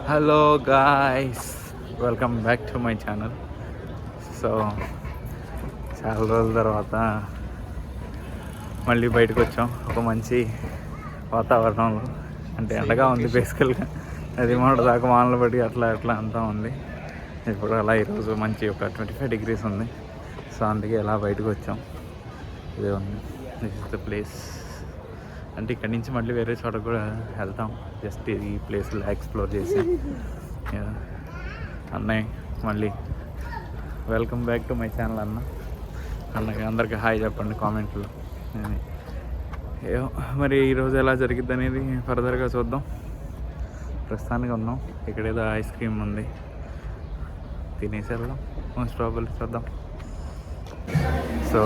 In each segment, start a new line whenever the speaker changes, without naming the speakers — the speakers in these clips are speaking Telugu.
Hello guys, welcome back to my channel. So చాలా రోజుల తర్వాత మళ్ళీ బయటకు వచ్చాం ఒక మంచి వాతావరణంలో. అంటే ఎండగా ఉంది బేసికల్గా, అది మొన్నటి దాకా వానలు పడి అట్లా అంతా ఉంది. ఇప్పుడు అలా ఈరోజు మంచి ఒక 25 degrees ఉంది. సో అందుకే ఎలా బయటకు వచ్చాం. ఇదే ఉంది, దిస్ ఇస్ ద ప్లేస్. అంటే ఇక్కడి నుంచి మళ్ళీ వేరే చోట కూడా వెళ్తాం, జస్ట్ ఈ ప్లేస్లో ఎక్స్ప్లోర్ చేసి. అన్నయ్య మళ్ళీ welcome back to my channel. అన్నకి అందరికీ హాయ్ చెప్పండి కామెంట్లో. మరి ఈరోజు ఎలా జరిగిద్ది అనేది ఫర్దర్గా చూద్దాం. ప్రస్తుతానికి ఉన్నాం ఇక్కడ, ఏదో ఐస్ క్రీమ్ ఉంది, తినేసి వెళ్దాం. మోస్ట్ ప్రాబబ్లీ చూద్దాం. సో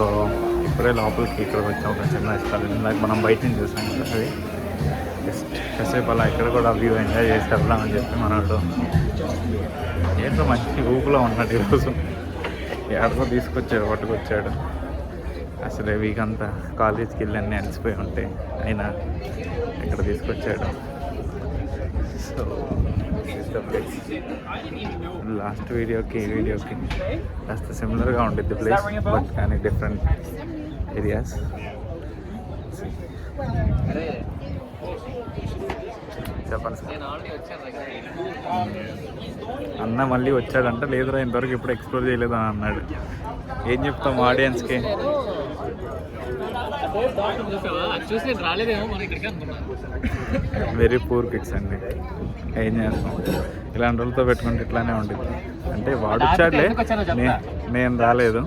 ఇప్పుడే లోపలికి ఇక్కడ వచ్చాం, ఒక చిన్న రెస్టారెంట్. ఇందాక మనం బయట నుంచి చూసాం కదా, అది జస్ట్ కాసేపు అలా ఇక్కడ కూడా వ్యూ ఎంజాయ్ చేసి వెళ్దామని చెప్పి మనోడు ఏంటో మంచి ఊపులో ఉన్నాడు ఈరోజు. ఎక్కడికో పట్టుకొచ్చాడు. అసలు వీక్ అంతా కాలేజ్కి వెళ్ళి అన్నీ అలసిపోయి ఉంటాయి, అయినా ఇక్కడ తీసుకొచ్చాడు. సో లాస్ట్ వీడియోకి ఈ వీడియోకి కాస్త సిమిలర్గా ఉండిద్ది ప్లేస్, బట్ కానీ డిఫరెంట్ ఏరియాస్. చెప్పండి సార్. అన్న మళ్ళీ వచ్చాడంట. లేదురా ఇంతవరకు ఎప్పుడు ఎక్స్ప్లోర్ చేయలేదు అని అన్నాడు. ఏం చెప్తాం ఆడియన్స్కి? వెరీ పూర్ కిడ్స్ అండి, ఏం చేస్తాం. ఇలాంటి రోజులతో పెట్టుకుంటే ఇట్లానే ఉంటుంది. అంటే వాడు వచ్చాడులే, నేను రాలేదు.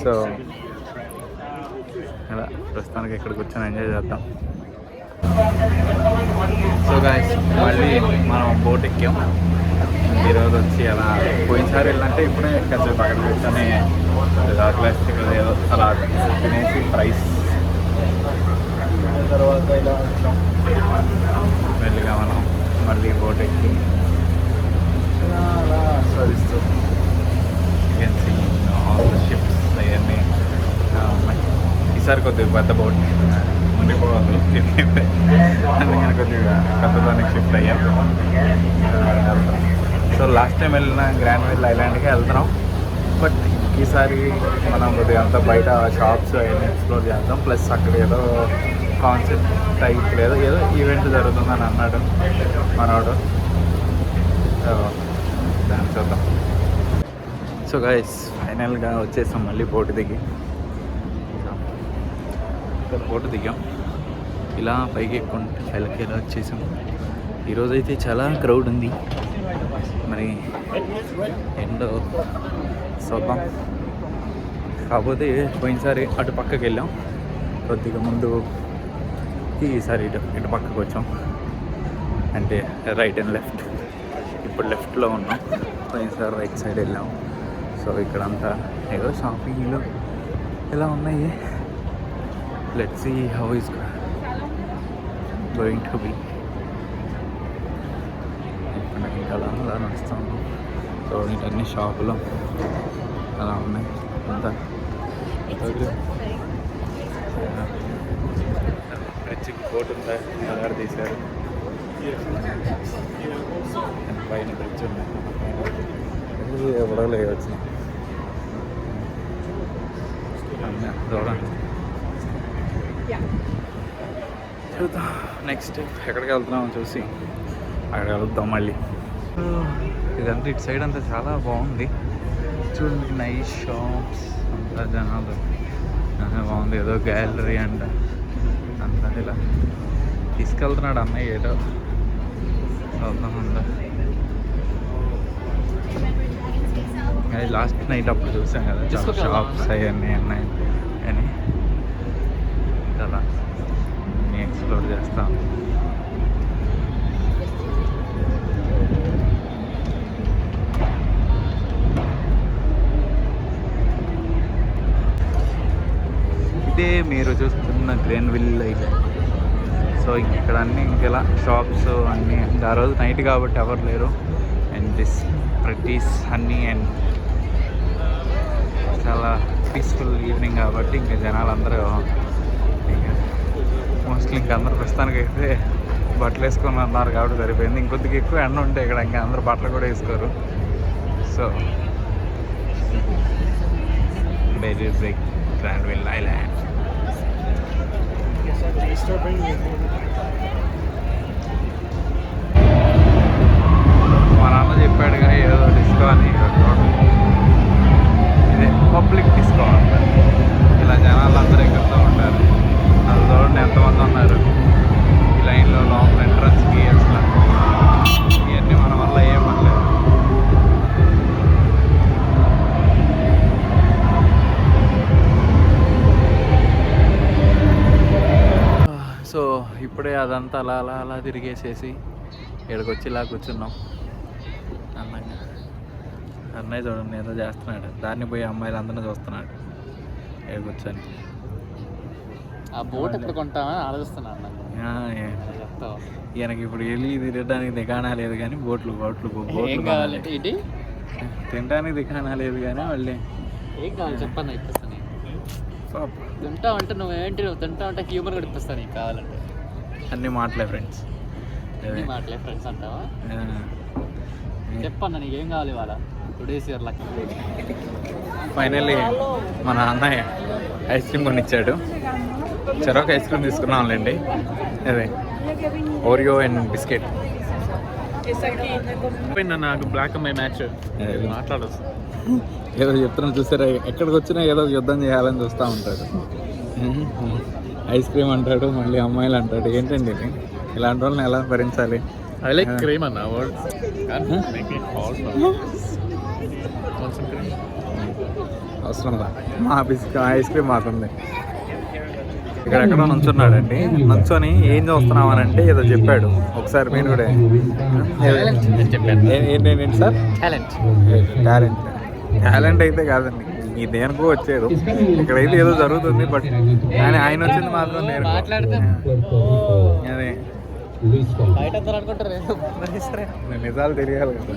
సో అలా ప్రస్తుతానికి ఇక్కడికి వచ్చాను, ఎంజాయ్ చేద్దాం. సో గాయ్స్, మళ్ళీ మనం బోట్ ఎక్కాం. ఈరోజు వచ్చి అలా పోయినసారి వెళ్ళాలంటే ఇప్పుడే కాసేపు అక్కడ కూర్చొని క్లాసిక్ ఏదో అలా తినేసి ప్రైస్ తర్వాత ఇలా వచ్చాం. మెల్లిగా మనం మళ్ళీ బోట్ ఎక్కి అలా ఆస్వాదిస్తూ ఆల్ ద షిప్స్ అవన్నీ ఉన్నాయి. ఈసారి కొద్దిగా పెద్ద బోట్ ఉండిపోవద్దు, అందుకని కొద్దిగా పెద్ద దానికి షిఫ్ట్ అయ్యాం. సో లాస్ట్ టైం వెళ్ళిన గ్రాండ్వెల్ ఐలాండ్కి వెళ్తున్నాం, బట్ ఈసారి మనం కొద్దిగా అంతా బయట షాప్స్ అవన్నీ ఎక్స్ప్లోర్ చేద్దాం. ప్లస్ అక్కడ ఏదో కాన్సెప్ట్ టైప్ ఏదో ఈవెంట్ జరుగుతుందని అన్నాడు మనోడు. దాన్ని చూద్దాం. సో గైస్, ఫైనల్గా వచ్చేసాం మళ్ళీ బోటు దిగి. బోటు దిగాం, ఇలా పైకి ఎక్కుంటే పైకి ఇలా వచ్చేసాం. ఈరోజైతే చాలా క్రౌడ్ ఉంది, మరి ఎండో చూద్దాం. కాకపోతే పోయినసారి అటు పక్కకి వెళ్ళాం కొద్దిగా ముందు, ఈసారి ఇటు పక్కకు వచ్చాం. అంటే రైట్ అండ్ లెఫ్ట్. ఇప్పుడు లెఫ్ట్లో ఉన్నాం, పోయినసారి రైట్ సైడ్ వెళ్ళాం. సో ఇక్కడంతా ఏదో షాపింగ్లు ఇలా ఉన్నాయి. Let's see how is going to be. ఇప్పుడు ఇంకా అలా నడుస్తాము. సో ఇటన్ని షాపులు అలా ఉన్నాయి అంతా. బ్రిడ్జికి బోట్ ఉందా అక్కడ తీశారు, పైన బ్రిడ్జ్ ఉన్నాయి. ఎవడలే వచ్చినాయి చూడండి. చూద్దాం నెక్స్ట్ ఎక్కడికి వెళ్తున్నామో చూసి అక్కడికి వెళ్తాం మళ్ళీ. ఇదంతా ఇటు సైడ్ అంతా చాలా బాగుంది చూడండి, నైస్ షాప్స్ అంతా, జనాలు బాగుంది. ఏదో గ్యాలరీ అంట అంతా ఇలా తీసుకెళ్తున్నాడు అన్నయ్య ఏదో. చూద్దాం అంతా. అది లాస్ట్ నైట్ అప్పుడు చూసాం కదా, చాలా షాప్స్ అవన్నీ ఉన్నాయి అని. అలా అన్నీ ఎక్స్ప్లోర్ చేస్తాం. ఇదే మీరు చూస్తున్న గ్రాండ్వెల్ ఐలాండ్. సో ఇక్కడ అన్నీ ఇంకెలా షాప్స్ అన్నీ. ఆ రోజు నైట్ కాబట్టి ఎవరు లేరు. అండ్ దిస్ ప్రటీస్ అన్నీ, అండ్ చాలా పీస్ఫుల్ ఈవినింగ్ కాబట్టి ఇంకా జనాలు అందరూ ఇంకా మోస్ట్లీ ఇంక అందరూ ప్రస్తుతానికైతే బట్టలు వేసుకొని అన్నారు కాబట్టి సరిపోయింది. ఇంకొద్దిగా ఎక్కువ ఎండ ఉంటే ఇక్కడ ఇంకా అందరూ బట్టలు కూడా వేసుకోరు. So Grandville Island. మా నాన్న చెప్పాడుగా ఏదో డిస్కో అని. ఇదే పబ్లిక్ డిస్కో అంటారు. ఇలా జనాలు అందరూ ఎక్కడుతూ ఉంటారు. అది చూడండి ఎంతమంది ఉన్నారు ఈ లైన్లో లోపల ఎంట్రన్స్కి. అసలు ఇవన్నీ మన వల్ల ఏం పర్లేదు. సో ఇప్పుడే అదంతా అలా అలా అలా తిరిగేసేసి ఇక్కడికి వచ్చి ఇలా కూర్చున్నాం. అందంగా అన్నయ్య చూడండి ఏదో చేస్తున్నాడు. దాన్ని పోయి అమ్మాయిలు అందరినీ చూస్తున్నాడు ఇక్కడ కూర్చొని.
ఆ బోట్ ఎక్కడ కొంటామని ఆలోచిస్తున్నాను.
ఈయనకి ఇప్పుడు వెళ్ళి తిరగడానికి దిగానా లేదు కానీ బోట్లు తినడానికి దిగానా లేదు కానీ వాళ్ళే
ఏం కావాలి చెప్పన్నా ఇప్పిస్తాను. తింటావు అంటే నువ్వేంటి, నువ్వు తింటావు అంటే హ్యూమర్ కూడా ఇప్పిస్తాను నీకు కావాలంటే.
అన్నీ మాటలే ఫ్రెండ్స్,
అన్నీ మాటలే ఫ్రెండ్స్ అంటావా? చెప్పన్నా నీకేం కావాలి ఇవాళ? Today's your luck.
ఫైనల్లీ మన అన్నయ్య ఐస్ క్రీమ్ కొనిచ్చాడు. చెరొక ఐస్ క్రీమ్ తీసుకున్నాంలేండి. అదే ఓరియో అండ్ బిస్కెట్.
నాకు బ్లాక్ అండ్ మై మ్యాచ్ మాట్లాడచ్చు.
ఏదో చెప్తున్నాను చూసారా, ఎక్కడికి వచ్చినా ఏదో యుద్ధం చేయాలని చూస్తూ ఉంటాడు. ఐస్ క్రీమ్ అంటాడు, మళ్ళీ అమ్మాయిలు అంటాడు. ఏంటండి ఇది? ఇలాంటి వాళ్ళని ఎలా భరించాలి?
ఐ లైక్ క్రీమ్ అన్న వర్డ్.
అవసరం రా, మా ఐస్ క్రీమ్ మాకుంది. ఇక్కడ ఎక్కడో నుంచున్నాడండి. నుంచొని ఏం చూస్తున్నావు అని అంటే ఏదో చెప్పాడు. ఒకసారి మీరు కూడా ఏంటండి సార్? టాలెంట్ అయితే కాదండి, ఈ దేనికో వచ్చాడు. ఇక్కడైతే ఏదో జరుగుతుంది, బట్ కానీ ఆయన వచ్చింది మాత్రం నేను అదే నిజాలు తెలియాలి కదా.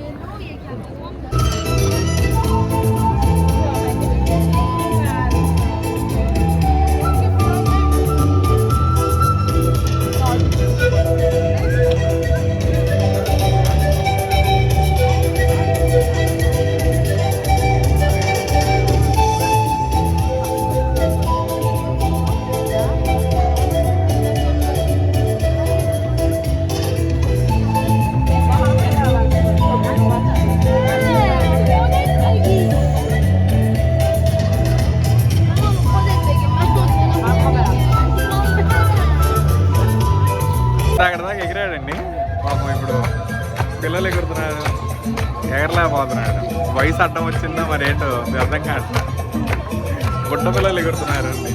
అక్కడ దాకా ఎగిరాడండి పాపం. ఇప్పుడు పిల్లలు ఎగురుతున్నాడు, ఎగరలేకపోతున్నాడు. వయసు అడ్డం వచ్చిందో మరి ఏంటో అర్థం కావట్లేదు. గుడ్డ పిల్లలు ఎగురుతున్నారు అండి.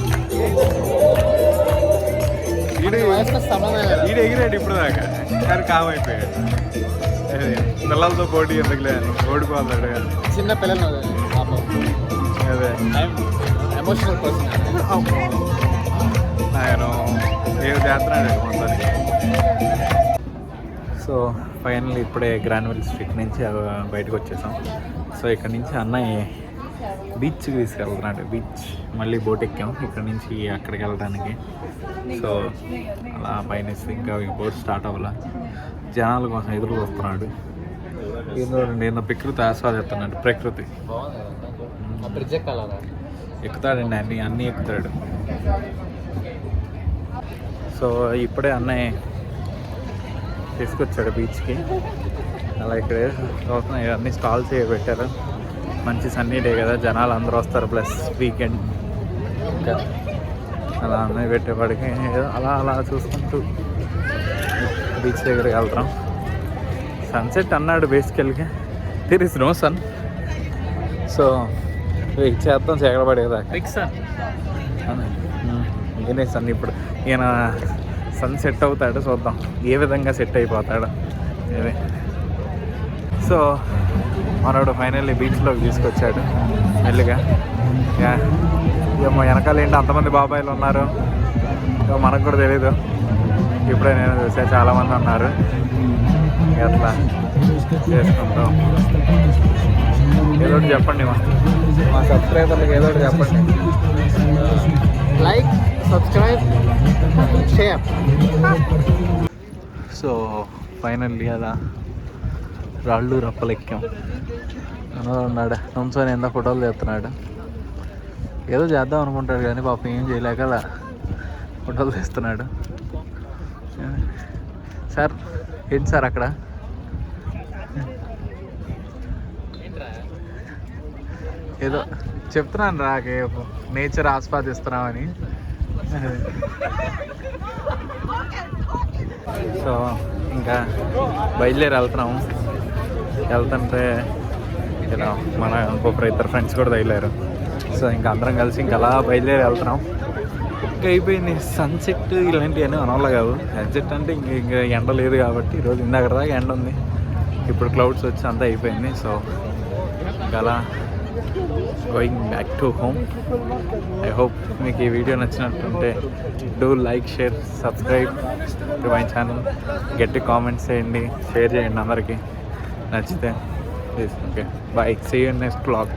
ఈడు ఎగిరాడు ఇప్పుడు దాకా, కానీ కామైపోయాడు. పిల్లలతో పోటీ ఎందుకులే అని ఓడిపోతాడు కానీ.
చిన్న పిల్లలు
అదే
ఎమోషనల్ పర్సన్
ఆయన ఏదో చేస్తున్నాడు మొత్తానికి. సో ఫైనల్ ఇప్పుడే గ్రాన్విల్ స్ట్రీట్ నుంచి బయటకు వచ్చేసాం. సో ఇక్కడ నుంచి అన్నయ్య బీచ్కి తీసుకెళ్తున్నాడు. బీచ్ మళ్ళీ బోట్ ఎక్కాం ఇక్కడ నుంచి అక్కడికి వెళ్ళడానికి. సో అలా పైన ఇంకా బోట్ స్టార్ట్ అవ్వాల. జనాల కోసం ఎదురు వస్తున్నాడు. నేను ప్రకృతి ఆస్వాదిస్తున్నాడు. ప్రకృతి ఎక్కుతాడండి, అన్నీ ఎక్కుతాడు. సో ఇప్పుడే అన్నయ్య తీసుకొచ్చాడు బీచ్కి. అలా ఇక్కడ అవుతున్నాయి అన్ని స్టాల్స్ పెట్టారు. మంచి సన్నీ డే కదా, జనాలు అందరూ వస్తారు. ప్లస్ వీకెండ్ ఇంకా అలా అన్నయ్య పెట్టేవాడికి అలా అలా చూసుకుంటూ బీచ్ దగ్గరికి వెళ్తాం. సన్సెట్ అన్నాడు బేసికల్గా. There is no sun. So wait చేద్దాం చీకటపడేదా. ఈయనే సన్. ఇప్పుడు ఈయన సన్ సెట్ అవుతాడు, చూద్దాం ఏ విధంగా సెట్ అయిపోతాడు. అదే సో మనోడు ఫైనల్లీ బీచ్లోకి తీసుకొచ్చాడు మెల్లిగా. ఏమో వెనకాల ఏంటి అంతమంది బాబాయిలు ఉన్నారు, మనకు కూడా తెలీదు. ఇప్పుడే నేను చూసా చాలామంది ఉన్నారు. అట్లా చేసుకుంటాం. ఏదో ఒకటి చెప్పండి మా సబ్స్క్రైబర్లకు, ఏదో ఒకటి చెప్పండి.
Like, subscribe, share.
So finally అలా రాళ్ళు రప్పలు ఎక్కాం. ఉన్నాడు నుంచొని ఎంత ఫోటోలు తీస్తున్నాడు. ఏదో చేద్దాం అనుకుంటాడు కానీ పాపం ఏం చేయలేక అలా ఫోటోలు తీస్తున్నాడు. సార్ ఏంటి సార్ అక్కడ? ఏదో చెప్తున్నాను రా, నేచర్ ఆస్వాదిస్తున్నామని. సో ఇంకా బయలుదేరి వెళ్తుంటే ఇలా మన ఇంకొకరు ఇద్దరు ఫ్రెండ్స్ కూడా తగిలారు. సో ఇంకా అందరం కలిసి ఇంకా అలా బయలుదేరి వెళ్తున్నాం. ఇంకా అయిపోయింది. సన్సెట్ ఇలాంటివన్నీ అనవల్ల కాదు. సన్సెట్ అంటే ఇంకా ఎండ లేదు కాబట్టి ఈరోజు ఇందాక దాకా ఎండ ఉంది, ఇప్పుడు క్లౌడ్స్ వచ్చి అంతా అయిపోయింది. సో ఇంకా అలా going back to home. I hope మీకు ఈ వీడియో నచ్చినట్టుంటే do like, share, subscribe to my channel. గట్టి కామెంట్స్ చేయండి, షేర్ చేయండి అందరికీ నచ్చితే. Okay, bye, see you next vlog.